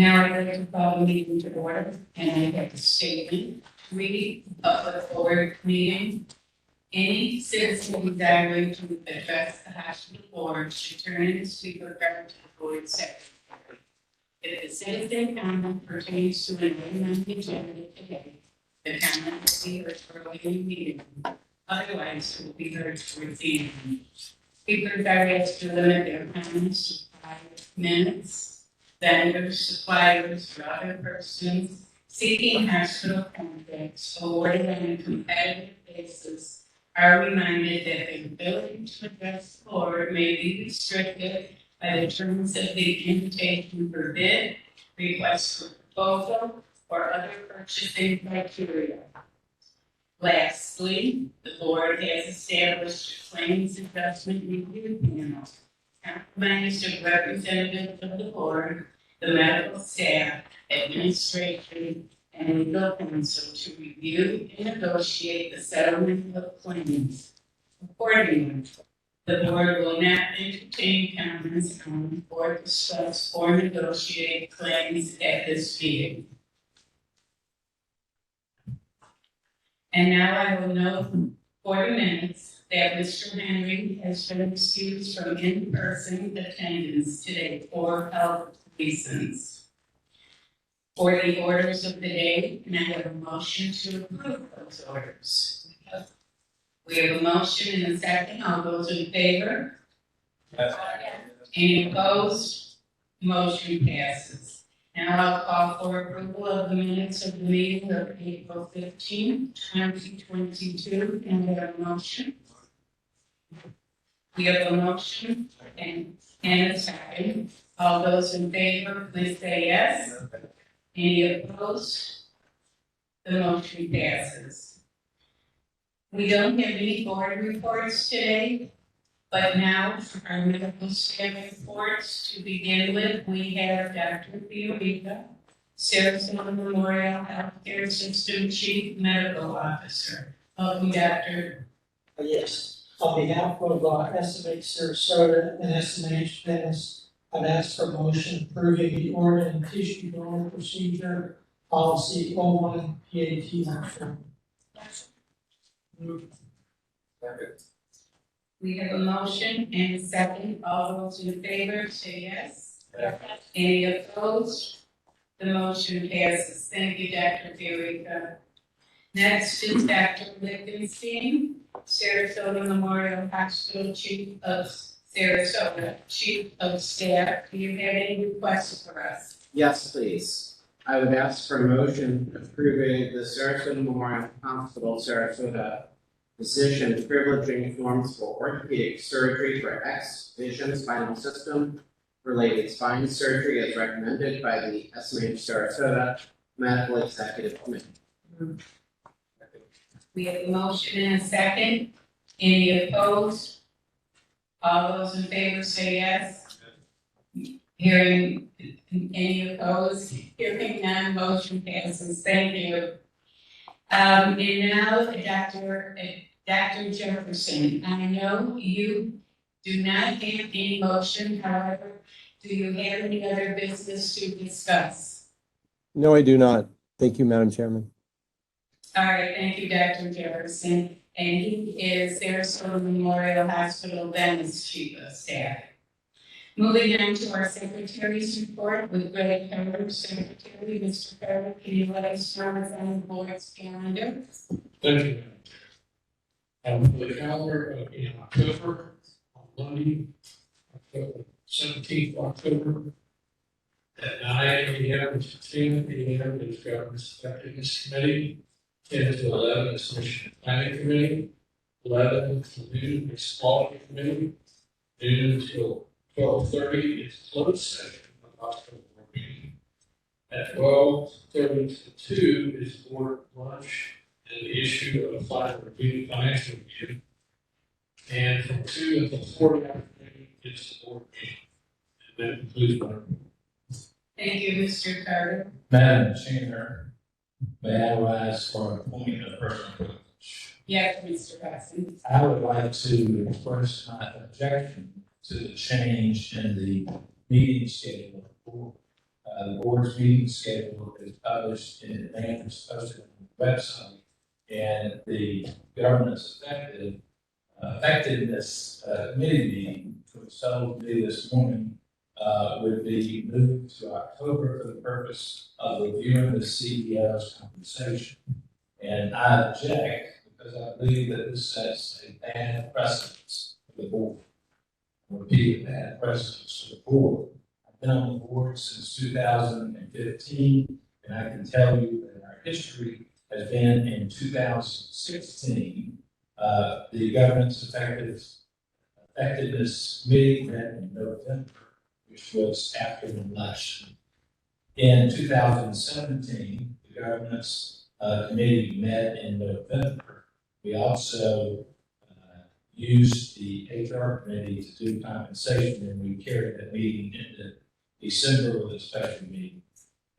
Now I'd like to call the meeting to order, and I have a statement to read of the board meeting. Any citizen desiring to address the hospital board should turn in and speak regard to the board secretary. If the citizen comment pertains to an item on the agenda today, the comment will be heard for a meeting. Otherwise, it will be heard towards the end. Speakers are asked to limit their comments to 5 minutes. Vendors, suppliers, or other persons seeking hospital contracts awarded on a competitive basis are reminded that their ability to address the board may be restricted by the terms of the invitation for bid, request for proposal, or other purchasing criteria. Lastly, the board has established a claims adjustment review panel comprised of representatives of the board, the medical staff, administration, and legal counsel to review and negotiate the settlement of claims. Accordingly, the board will not entertain comments on or discuss or negotiate claims at this meeting. And now I will note for the minutes that Mr. Henry has been excused from in-person attendance today for health reasons. For the orders of the day, can I have a motion to approve those orders? We have a motion and a second. All those in favor? Yes. Any opposed? Motion passes. Now I'll call for approval of the minutes of the meeting of April 15, 2022. Can I have a motion? We have a motion and a second. All those in favor, please say yes. Any opposed? The motion passes. We don't have any board reports today, but now for our medical staff reports. To begin with, we have Dr. Fiorita, Sarasota Memorial Healthcare System Chief Medical Officer. Welcome, Doctor. Yes, on behalf of SMH Sarasota and SMH Dennis, I've asked for a motion approving the organ and tissue donor procedure policy 01 PAT. We have a motion and a second. All those in favor say yes. Yes. Any opposed? The motion passes. Thank you, Dr. Fiorita. Next is Dr. Lichtenstein, Sarasota Memorial Hospital Chief of Sarasota, Chief of Staff. Do you have any requests for us? Yes, please. I would ask for a motion approving the Sarasota Memorial Hospital, Sarasota physician privileging forms for orthopedic surgery for X-Vision spinal system related spine surgery as recommended by the SMH Sarasota Medical Executive Committee. We have a motion and a second. Any opposed? All those in favor say yes. Hearing any opposed? Hearing none, motion passes. Thank you. And now, Dr. Jefferson, I know you do not have any motion. However, do you have any other business to discuss? No, I do not. Thank you, Madam Chairman. All right, thank you, Dr. Jefferson. And he is Sarasota Memorial Hospital Dennis Chief of Staff. Moving on to our Secretary's report with Greg Carter, Secretary. Mr. Carter, can you let us know what's on the board's calendar? Thank you, Madam Chair. For the calendar in October, on Monday, October 17th October, at 9 a.m. to 10 a.m. is Government Effectiveness Committee, 10 to 11 is Mission Planning Committee, 11 to noon is Quality Committee, noon till 12:30 is closed session of hospital board meeting. At 12:30 to 2 is board lunch and the issue of a final review, financial review. And from 2 until 4 in the afternoon is the board meeting. And that concludes my report. Thank you, Mr. Carter. Madam Chair, may I rise for a point of personal privilege? Yes, Mr. Preston. I would like to express my objection to the change in the meeting schedule for The board's meeting schedule is published in advance, posted on the website, and the governance effectiveness committee meeting, which was told to be this morning, would be moved to October for the purpose of reviewing the CEO's compensation. And I object because I believe that this sets a bad precedence for the board. Repeat bad precedence for the board. I've been on the board since 2015, and I can tell you that our history has been in 2016. The governance effectiveness committee met in November, which was after the election. In 2017, the governance committee met in November. We also used the HR committee to do compensation, and we carried that meeting into December with a special meeting.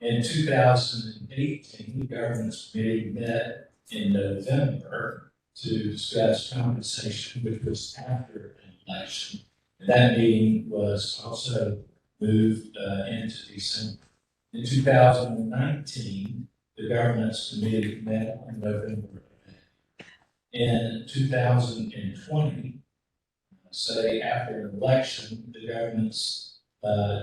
In 2018, the governance committee met in November to discuss compensation, which was after an election. And that meeting was also moved into December. In 2019, the governance committee met in November. In 2020, say after an election, the governance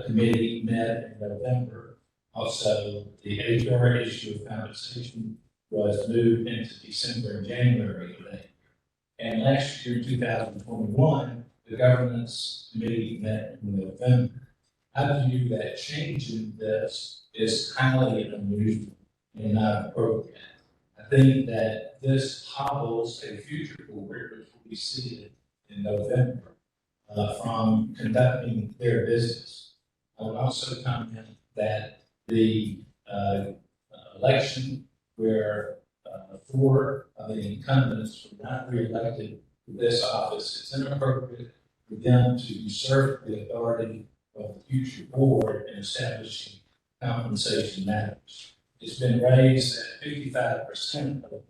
committee met in November. Also, the HR issue of compensation was moved into December and January of that year. And last year, 2021, the governance committee met in November. I view that change in this is highly unusual and not appropriate. I think that this hobbles a future board, which will be seated in November, from conducting their business. I would also comment that the election where 4 of the incumbents were not reelected to this office, it's inappropriate for them to usurp the authority of the future board in establishing compensation matters. It's been raised that 55% of the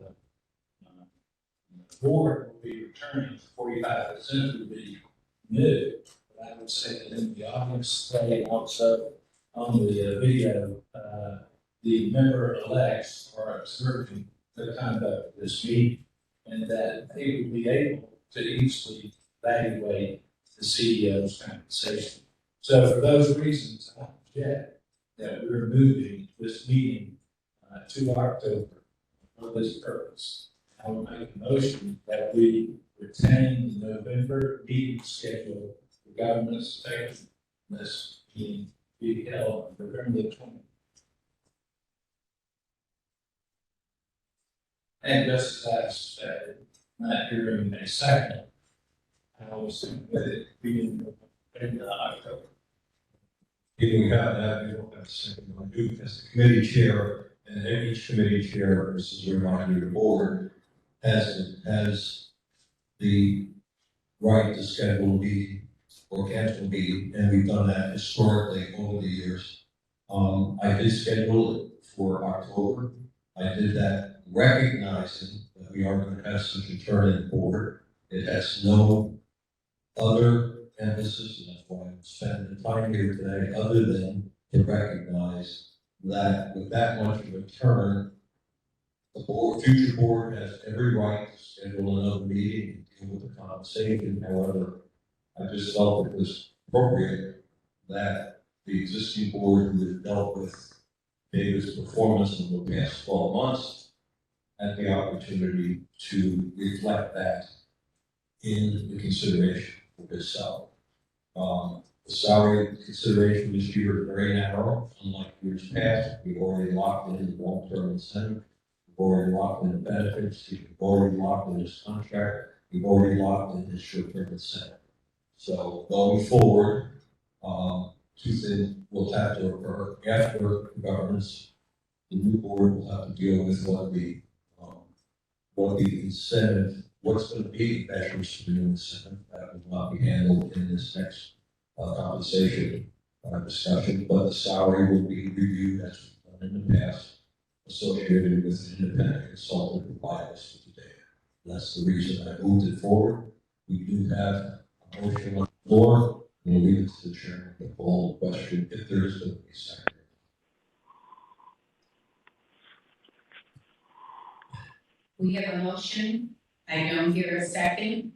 board will be returning, 45% will be new. But I would say that in the audience today, also on the video, the member-elects are observing the conduct of this meeting, and that they will be able to easily evaluate the CEO's compensation. So for those reasons, I object that we're moving this meeting to October for this purpose. I will make a motion that we retain the November meeting schedule for governance effectiveness meeting be held on November the 20th. And just as I suspected, not hearing a second, I was with it being in October. Even without that, we don't have a second one. Do as the committee chair, and each committee chair, this is a reminder to the board, has the right to schedule a meeting or cancel a meeting, and we've done that historically over the years. I did schedule it for October. I did that recognizing that we are going to have such a turn in board. It has no other emphasis, and that's why I'm spending the time here today, other than to recognize that with that much of a turn, the board, future board has every right to schedule another meeting and deal with the compensation. However, I just felt it was appropriate that the existing board who had dealt with David's performance in the past 12 months had the opportunity to reflect that in the consideration for his salary. The salary consideration this year is very narrow, unlike years past. We've already locked in the long-term incentive. We've already locked in the benefits. We've already locked in his contract. We've already locked in his short-term incentive. So going forward, 2 things will have to occur after governance. The new board will have to deal with what the incentive, what's going to be measures for the new incentive. That will not be handled in this next compensation discussion, but the salary will be reviewed as we've done in the past, associated with an independent consultant who provides us with the data. That's the reason I moved it forward. We do have a motion on the floor, and we'll leave it to the chairman to call the question if there is going to be a second. We have a motion, I don't hear a second,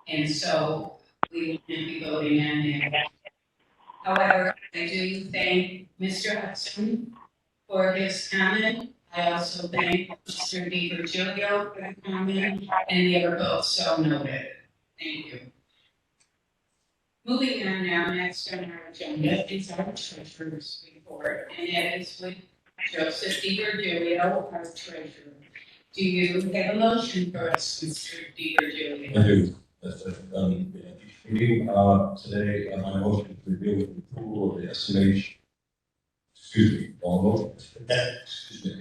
and so we will be voting on that. However, I do thank Mr. Hudson for his comment. I also thank Mr. DiVirgilio for the comment, and the other votes so noted. Thank you. Moving on now, next on our agenda is our treasurer's report, and that is with Joseph DiVirgilio, our treasurer. Do you have a motion for us, Mr. DiVirgilio? I do. That's what I've done. Meeting, today, my motion to review the approval of the estimation. Excuse me, wrong motion. Excuse me.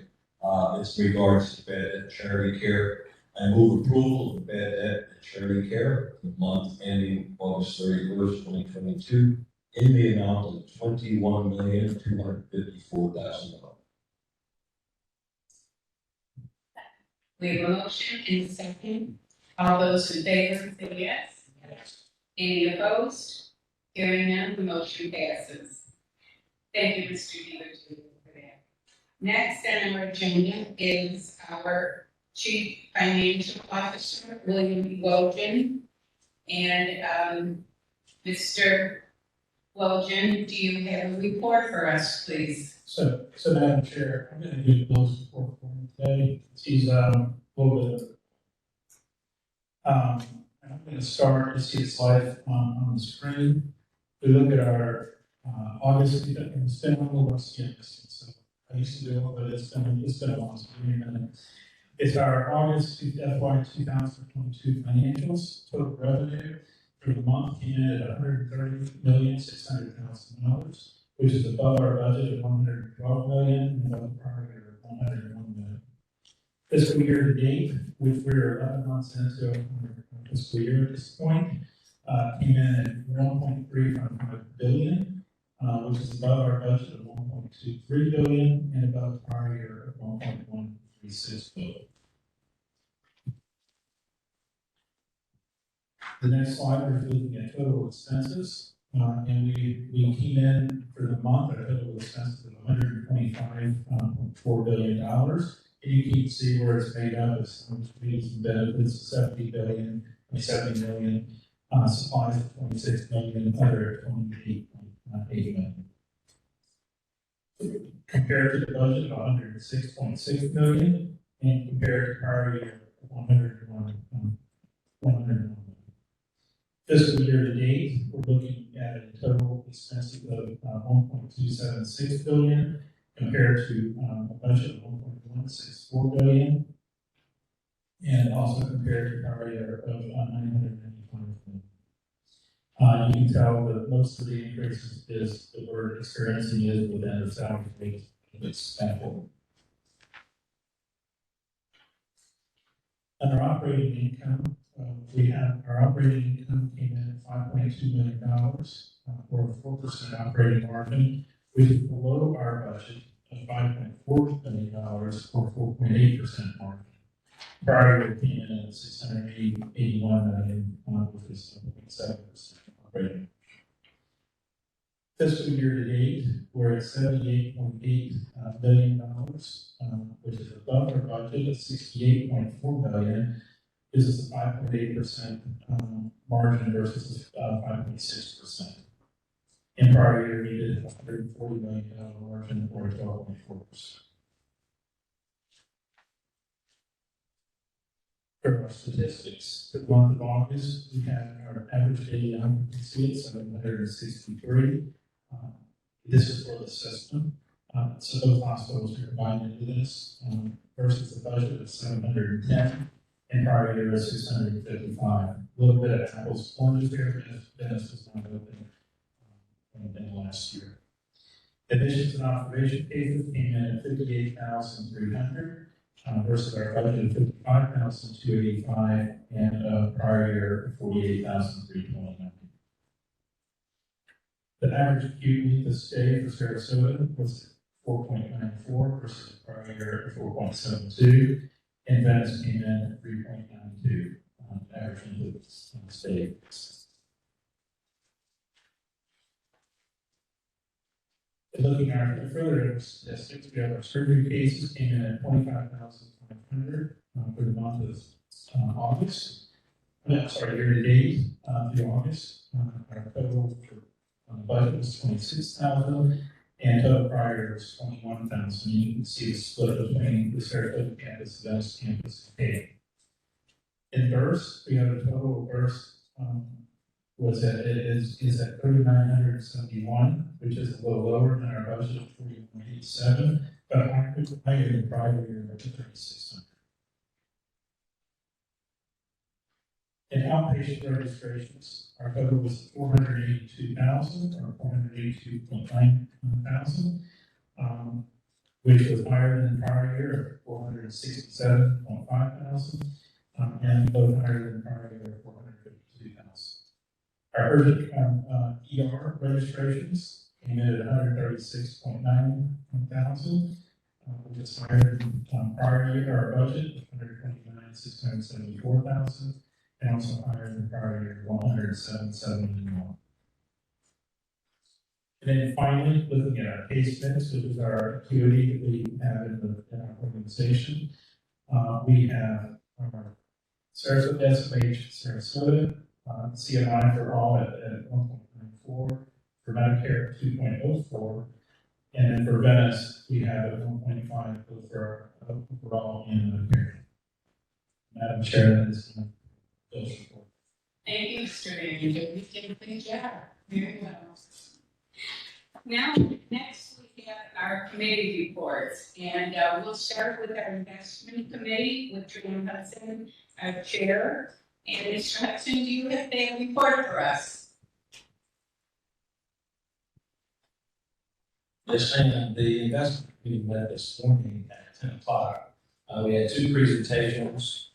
It's regards to bad debt charity care. I move approval of bad debt and charity care for the month ending August 31st, 2022, in the amount of $21,254,000. We have a motion and a second. All those in favor say yes. Any opposed? Hearing none, the motion passes. Thank you, Mr. DiVirgilio, for that. Next on our agenda is our Chief Financial Officer, William Wojin. And Mr. Wojin, do you have a report for us, please? So Madam Chair, I'm gonna give Bill's report for him today. He's a little bit. I'm gonna start to see his life on the screen. We look at our August, it's been a little rusty, so I used to do it, but it's been a long time. It's our August FY 2022 financials. Total revenue for the month came in at $130,600,000, which is above our budget of $112 million and above the prior year of $101 million. Fiscal year to date, which we're 11 months into our fiscal year at this point, came in at $1.355 billion, which is above our budget of $1.23 billion and above the prior year of $1.136 billion. The next slide, we're looking at total expenses, and we came in for the month, our total expenses of $125.4 billion. And you can see where it's made up as fees and benefits, $70 million, supplies of $26 million, other $28.8 million. Compared to the budget of $106.6 million, and compared to prior year of $101 million. Fiscal year to date, we're looking at a total expense of $1.276 billion compared to a budget of $1.164 billion, and also compared to prior year of $995 million. You can tell that most of the increases is that we're experiencing is within the salary base of its benefit. Under operating income, we have our operating income came in at $5.2 million for a 4% operating margin, which is below our budget of $5.4 million for 4.8% margin. Prior year came in at $681 million, which is 7.7% operating. Fiscal year to date, we're at $78.8 billion, which is above our budget of $68.4 billion. This is a 5.8% margin versus 5.6%. In prior year, we did a $140 million margin or 12.4%. For our statistics, for the month of August, we had our average daily occupancy at 763. This is for the system. So those hospitals are combined into this versus the budget of 710. And prior year is 655. A little bit of apples and oranges here, Dennis was not open than last year. Admissions and observation cases came in at 58,300 versus our budget of 55,285 and prior year 48,329. The average acute length of stay for Sarasota was 4.94 versus the prior year 4.72. And Venice came in at 3.92 average length of stay. Looking at our further statistics, we have our surgery cases came in at 25,500 $2,900 for the month of August. Year to date through August. Our total for budget was $26,000, and total prior year was $21,000. You can see the split between the Sarasota campus, the Venice campus, and Pavilion. In bursts, we have a total of bursts is at 3,971, which is a little lower than our budget of 4187, but higher than prior year of 3,600. In outpatient registrations, our total was 482,000 or 482.9 thousand, which was higher than prior year of 467.5 thousand, and both higher than prior year of 452,000. Our urgent ER registrations came in at 136.9 thousand, which is higher than prior year. Our budget of 129,674,000, and also higher than prior year, 107,791. And then finally, looking at our case mix, which is our acuity that we have in our organization, we have our Sarasota SMH Sarasota, CMI for all at 1.94, for Medicare 2.04, and then for Venice, we have at 1.5 for overall in Medicare. Madam Chair, that is Thank you, Mr. Manager. You did a good job. Very well. Now, next we have our committee reports, and we'll start with our investment committee with Joanne Hudson, our chair. And Mr. Hudson, do you have a report for us? Yes, ma'am. The investment committee met this morning at 10 o'clock. We had two presentations.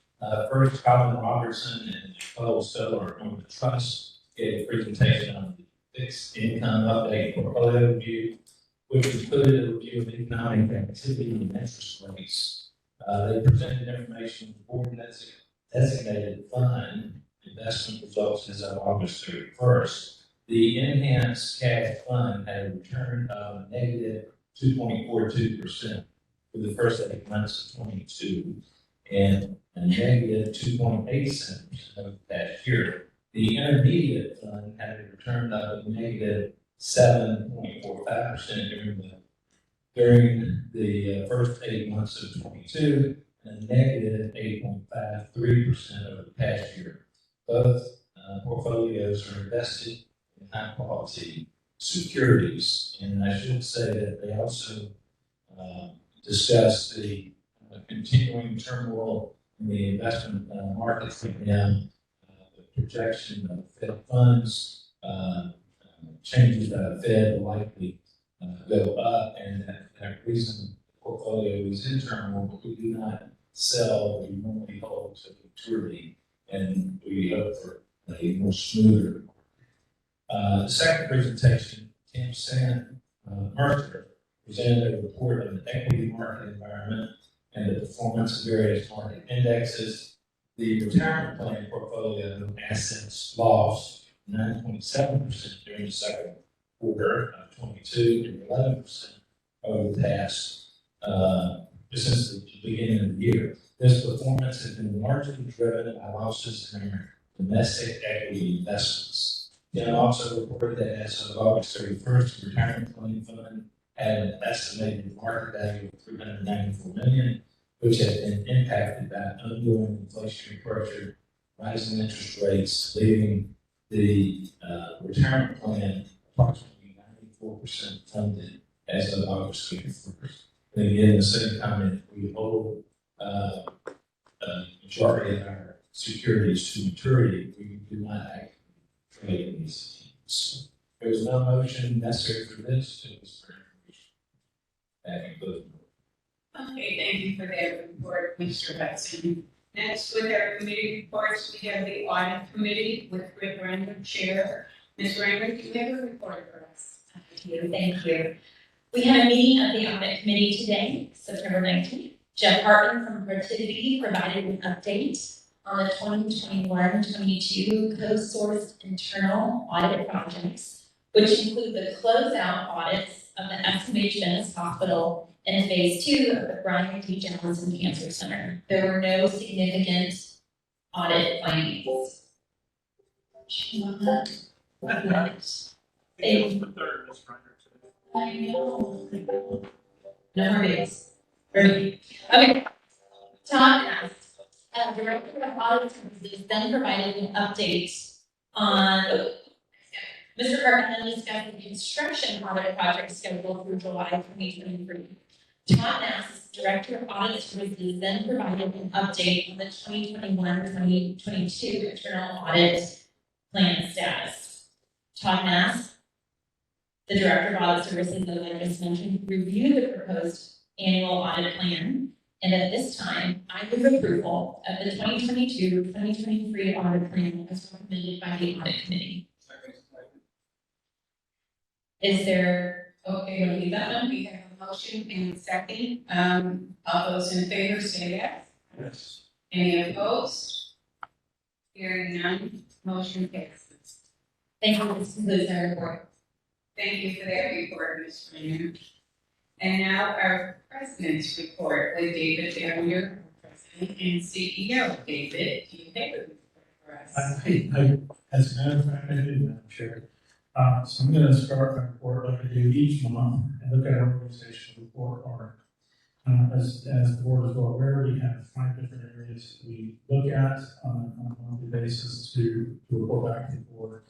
First, Colin Robertson and Nicole Stoller on the trust gave a presentation on the fixed income update portfolio review, which included a review of economic activity and interest rates. They presented information on the board designated fund investment results as of August 31st. The enhanced cash fund had a return of negative 2.42% for the first 8 months of 22, and a negative 2.87% of the past year. The intermediate fund had a return of negative 7.45% during the first 8 months of 22, and a negative 8.53% over the past year. Both portfolios are invested in high quality securities, and I should say that they also discuss the continuing turmoil in the investment markets right now, the projection of Fed funds, changes that the Fed will likely go up, and that reason the portfolio is in turmoil, but we do not sell, we normally hold to maturity, and we hope for a more smoother. The second presentation, Tim Mercer presented a report on the equity market environment and the performance of various market indexes. The retirement plan portfolio assets lost 9.7% during the second quarter of 22 and 11% over the past since the beginning of the year. This performance has been largely driven by losses in our domestic equity investments. Tim also reported that as of August 31st, the retirement plan fund had an estimated market value of $394 million, which has been impacted by ongoing inflationary pressure, rising interest rates, leaving the retirement plan approximately 94% funded as of August 31st. And again, the same comment, we hold majority of our securities to maturity. We do not actually trade in these things. There's no motion necessary for this. It was for information. That concludes. Okay, thank you for that report, Mr. Hudson. Next, with our committee reports, we have the audit committee with Rick Randall, chair. Ms. Randall, do you have a report for us? Thank you. We had a meeting of the audit committee today, September 19th. Jeff Hartman from Productivity provided an update on the 2021-22 co-sourced internal audit projects, which include the closeout audits of the SMH Venice Hospital and phase 2 of the Brian T. Johnson Cancer Center. There were no significant audit findings. I know. No more bids. Okay. Todd asked, Director of Audit Services then provided an update on, Mr. Carpenter discussed the construction audit project schedule through July 2023. Todd Nass, Director of Audit Services, then provided an update on the 2021-2022 internal audit plan status. Todd Nass, the Director of Audit Services, as I just mentioned, reviewed the proposed annual audit plan, and at this time, I move approval of the 2022-2023 audit plan as recommended by the Audit Committee. Is there, Okay, we'll leave that one. We have a motion and a second. All those in favor say yes. Yes. Any opposed? Hearing none, motion passes. thank you, this concludes our report. Thank you for that report, Ms. Renner. And now our president's report with David Downer, President and CEO. David, do you have a report for us? As a matter of fact, I do, Madam Chair. So I'm gonna start my report like I do each month and look at our organizational report card. As the board is well aware, we have 5 different areas that we look at on a monthly basis to report back to the board.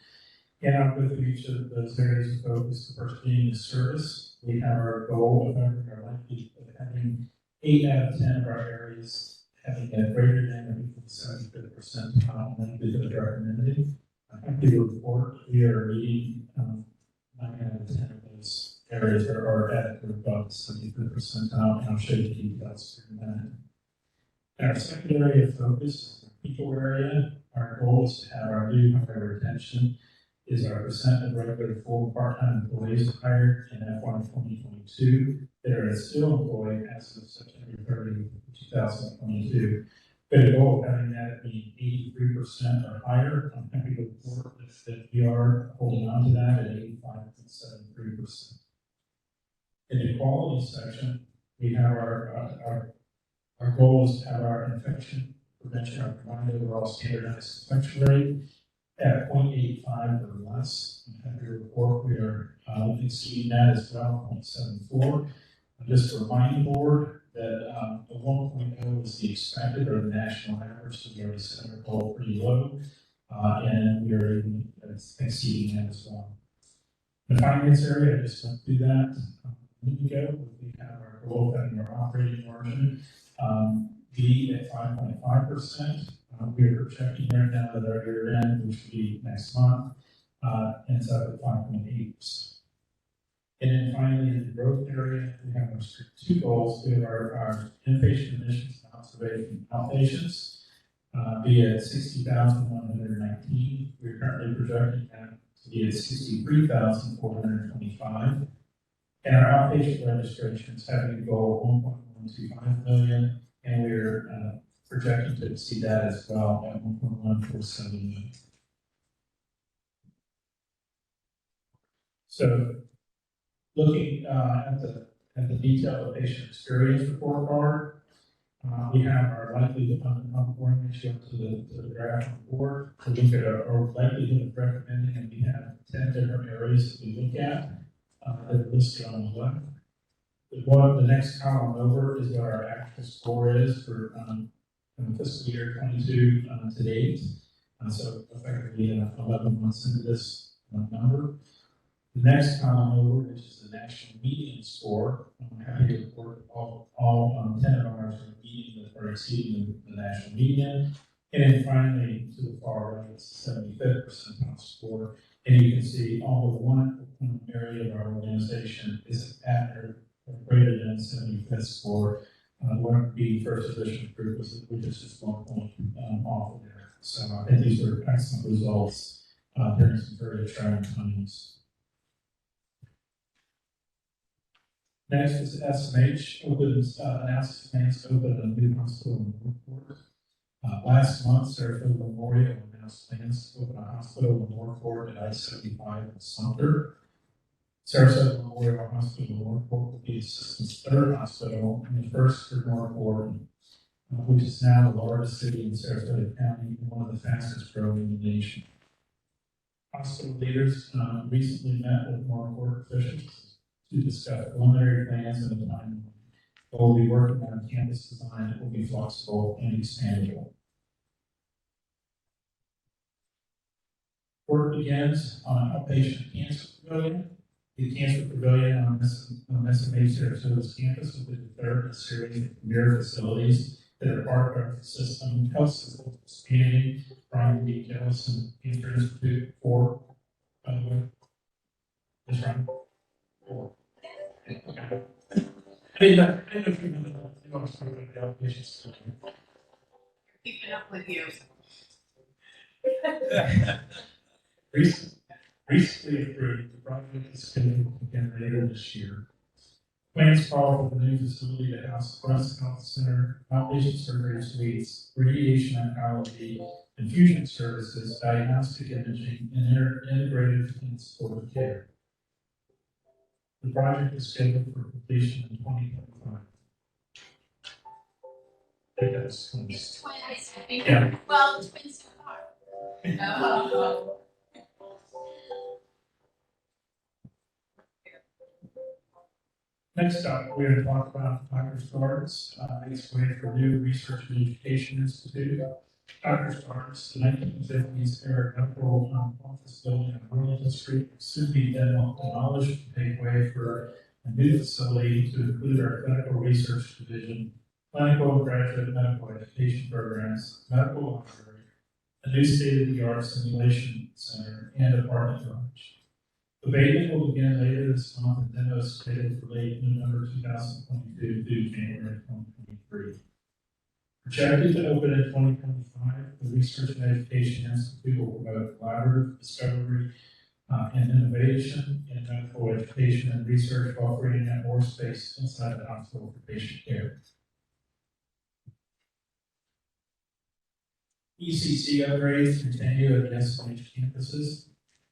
And I'll go through each of those areas of focus. The first being is service. We have our goal of having 8 out of 10 of our areas having a greater than or equal to 75th percentile likelihood of recommended. I'm happy to report we are meeting 9 out of 10 of those areas that are at or above the 75th percentile, and I'll show you the details in a minute. Our second area of focus is the people area. Our goal is to have our new hire retention is our percent of regular full part-time employees hired in FY 2022 that are still employed as of September 30, 2022. But a goal of having that be 83% or higher. I'm happy to report that we are holding on to that at 85.73%. In the quality section, we have our goal is to have our infection prevention, our combined overall standardized infection rate at 0.85 or less. I'm happy to report we are exceeding that as well, 0.74. Just to remind the board that the 1.0 is the expected or the national average, so we already set our goal pretty low, and we are even exceeding that as well. The finance area, I just went through that a minute ago. We have our goal of having our operating margin be at 5.5%. We are projecting right now that our year end, which will be next month, ends up at 5.8%. And then finally, in the growth area, we have our 2 goals. We have our inpatient admissions and observation outpatients, be at 60,119. We're currently projecting that to be at 63,425. And our outpatient registrations having a goal of 1.125 million, and we're projecting to exceed that as well at 1.147 million. So, looking at the detailed patient experience report card, we have our likelihood of ratio to the graph on the board to look at our likelihood of recommending, and we have 10 different areas that we look at that are listed on the left. The next column over is what our actual score is for fiscal year 22 to date. So effectively 11 months into this number. The next column over, which is the national median score, I'm happy to report all 10 of ours are meeting or exceeding the national median. And then finally, to the far right, it's the 75th percentile score. And you can see all but one area of our organization is at or greater than 75th score. One would be first edition group, which is just 1 point off of there. So I think these are excellent results during some very trying times. Next is SMH announced plans to open a new hospital in Northport. Last month, Sarasota Memorial announced plans to open a hospital in Northport at I-75 in Sumter. Sarasota Memorial Hospital, Norfolk, will be the system's third hospital and the first for Norfolk, which is now the largest city in Sarasota County and one of the fastest growing in the nation. Hospital leaders recently met with Norfolk officials to discuss preliminary plans and the timeline. They will be working on a campus design that will be flexible and expandable. Work begins on Outpatient Cancer Pavilion. The Cancer Pavilion on SMA Sarasota's campus will be the third in a series of premier facilities that are part of our system. Health system expanding, Brian D. Jellison Cancer Institute for, by the way. That's right. Four. Okay. I didn't know if you know the outpatient system. Keeping up with you. Recently approved, the project is scheduled to begin later this year. Plans call for the new facility to house breast health center, outpatient surgery suites, radiation oncology, infusion services, diagnostic imaging, and integrated and supportive care. The project is scheduled for completion in 2025. I think that's It's twins. Yeah. Well, twins so far. Oh. Next up, we're going to talk about Dr. Starks, its way for new research and education institute. Dr. Starks, the 1950s era medical office building on Arlington Street, soon be demolished to make way for a new facility to include our clinical research division, clinical and graduate medical education programs, medical library, a new state-of-the-art simulation center, and apartment garage. Abatement will begin later this month and demo is scheduled for late November 2022 through January 2023. Projected to open in 2025, the Research and Education Institute will promote collaborative discovery and innovation in medical education and research while creating more space inside the hospital for patient care. ECC upgrades continue at the SMH campuses.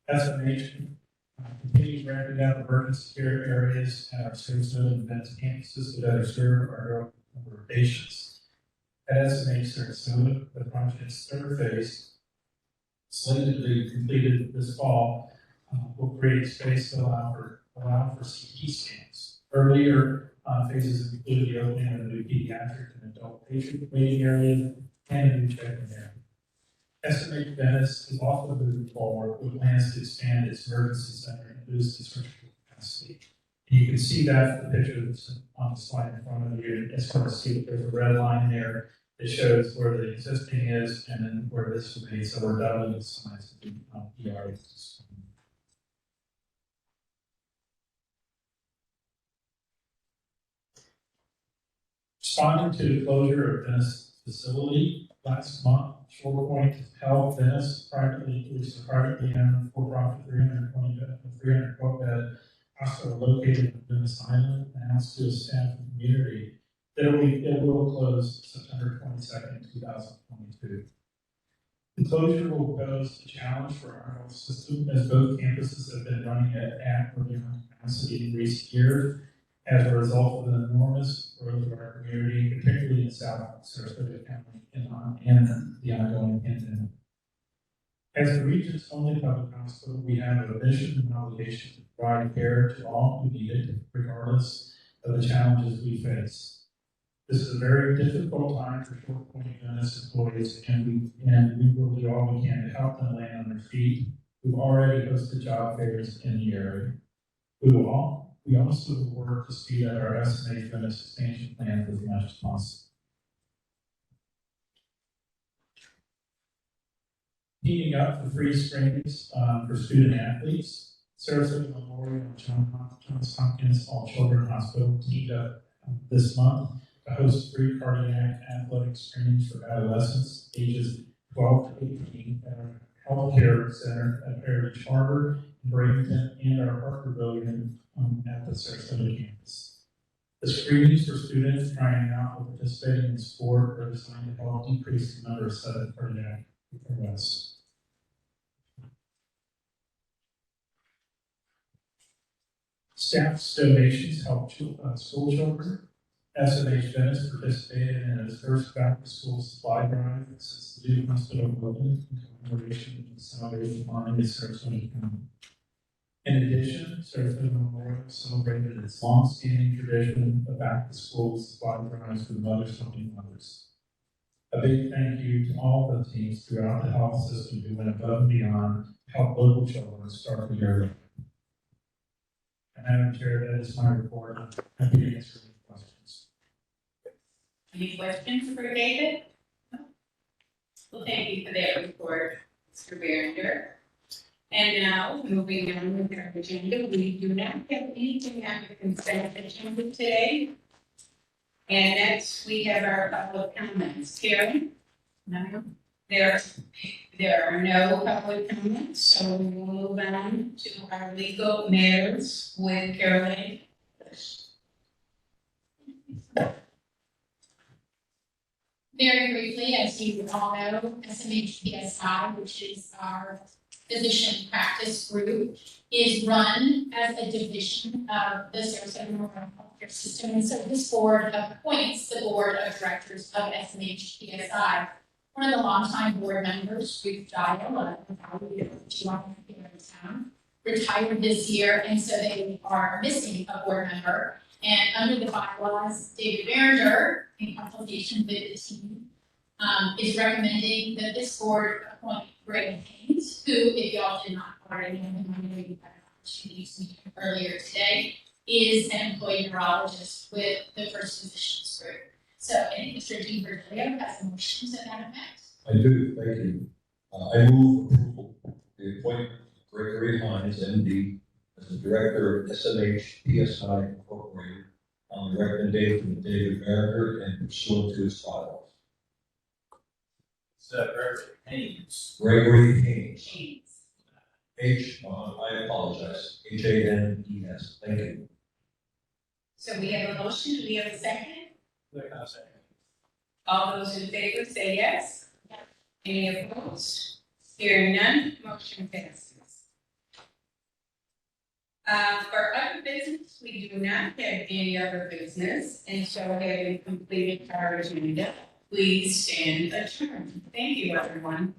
SMH continues ramping up emergency care areas at our Sarasota and Ben's campuses to better serve our growing number of patients. At SMH Sarasota, the project's third phase, slated to be completed this fall, will create space to allow for CT scans. Earlier phases include the opening of a new pediatric and adult patient waiting area and a new check-in area. SMH Venice is also moving forward with plans to expand its emergency center and boost its surgical capacity. And you can see that the picture that's on the slide in front of you. As far as see, there's a red line there that shows where the existing is and then where this will be. So we're doubling the size of the ER. Responding to the closure of Venice facility last month, Shore Point Health Venice privately owned for-profit 312-bed hospital located in Venice Island announced to a staff and community that it will close September 22nd, 2022. The closure will pose a challenge for our health system as both campuses have been running at or beyond capacity in recent years as a result of the enormous growth of our community, particularly in South Sarasota County and the ongoing pandemic. As the region's only public hospital, we have a mission and obligation to provide care to all who need it, regardless of the challenges we face. This is a very difficult time for Short Point Venice employees, and we will do all we can to help them land on their feet. We've already hosted job fairs in the area. We also work to speed up our SMH Venice expansion plans as much as possible. Teaming up for free screenings for student athletes, Sarasota Memorial and Johns Hopkins All Children Hospital teamed up this month to host free cardiac athletic screenings for adolescents ages 12 to 18 at our healthcare center at Heritage Harbor, Bradenton, and our Park Pavilion at the Sarasota campus. The screenings for students trying out or participating in sport are designed to help decrease the number of sudden cardiac arrests. Staff's donations help school children. SMH Venice participated in its first back-to-school supply drive since the new hospital opened in commemoration of the Salvation Army of Sarasota County. In addition, Sarasota Memorial celebrated its long-standing tradition of back-to-school supply drives for mothers helping mothers. A big thank you to all the teams throughout the health system who went above and beyond to help local children start the year right. And Madam Chair, that is my report. I'm happy to answer any questions. Any questions for David? No? Well, thank you for that report, Mr. Behringer. And now, moving on with our agenda, we do not have anything on the consent agenda today. And next, we have our public comments. Karen? No? There are no public comments, so we will move on to our legal matters with Caroline. Very briefly, as you all know, SMHPSI, which is our physician practice group, is run as a division of the Sarasota Memorial Healthcare System. And so this board appoints the board of directors of SMHPSI. One of the longtime board members, Ruth Dial, retired this year, and so they are missing a board member. And under the bylaws, David Behringer, in consultation with the team, is recommending that this board appoint Greg Haynes, who, if y'all did not already know him, I know you had an opportunity to meet him earlier today, is an employee neurologist with the First Physicians Group. So, I think Mr. Dean Virgilio has some motions to that effect. I do, thank you. I move approval of the appointment of Gregory Hines, MD, as the director of SMH PSI Incorporated on the recommendation of David Behringer and pursuant to his bylaws. Gregory Haynes. Gregory Haynes. James. I apologize, Hanes, thank you. So we have a motion, do we have a second? All those in favor say yes. Any opposed? Hearing none, motion passes. For other business, we do not have any other business, and so having completed our agenda, please stand adjourned. Thank you, everyone.